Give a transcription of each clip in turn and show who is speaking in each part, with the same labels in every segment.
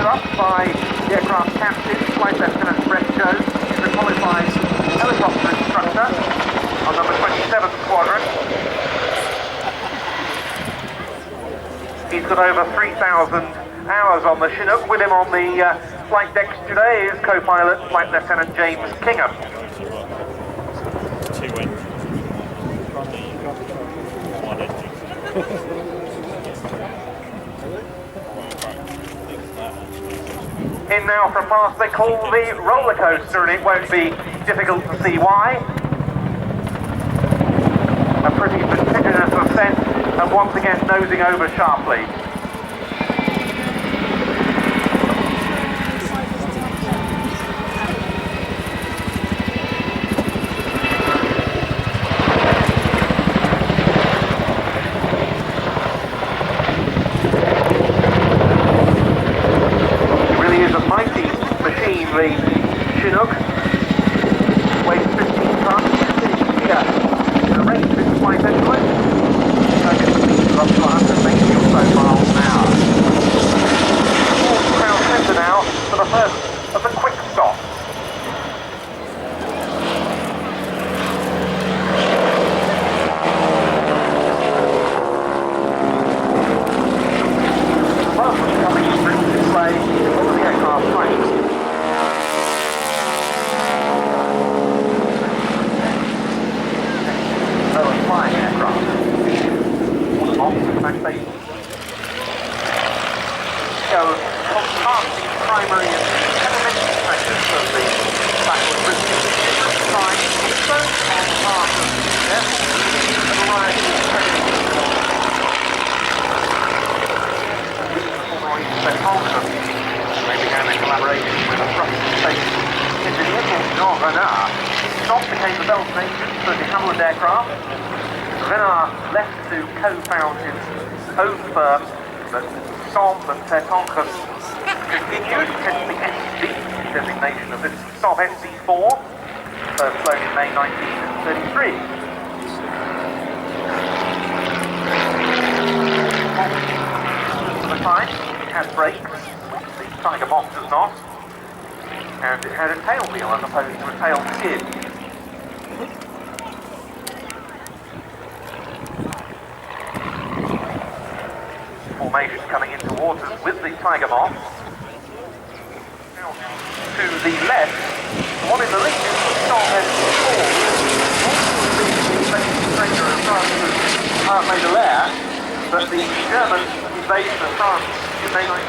Speaker 1: up by the aircraft captain, Flight Lieutenant Brett Jones. He's a qualified helicopter instructor on number 27 Squadron. He's got over 3,000 hours on the Chinook. With him on the flight deck today is co-pilot Flight Lieutenant James Kingham. In now for a pass they call the roller coaster, and it won't be difficult to see why. A pretty vertiginous ascent, and once again nosing over sharply. The Chinook weighs 15 tons. Here, the rate of its flight anyway, going at speeds of up to 180 or so miles an hour. Towards the crown centre now for the first of the quick stop. Welcome coming in to display all the aircraft types. Flying aircraft. All the bombs and back bases. Go past the primary and elementary factors of the Battle of Britain. Different sides also on part of a variety of techniques. They began a collaboration with a Russian space engineer called Mk1a. Scott became the Belgian agent for the Hamlet aircraft. Renard left to co-found his own firm, but Somme and Tertanque continued, hence the SC designation of this Somme SC4, first flown in May 1933. For the time, it had brakes, which the Tigermoth does not, and it had a tail wheel as opposed to a tail skid. Formation coming in towards us with the Tigermoth. Now to the left, the one in the lead is the Somme SC4. The stranger of France was made a lair, but the German invasion of France in May 19.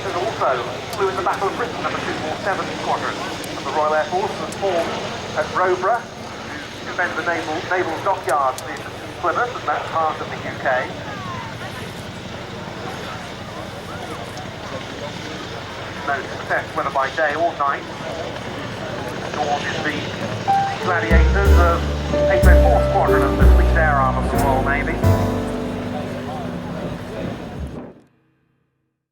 Speaker 1: There's also flew in the Battle of Britain, number 247 Squadron. The Royal Air Force was formed at Roborough to defend the naval dockyards in Plymouth, and that's part of the UK. No success whether by day or night, nor did the Gladiators of 804 Squadron of the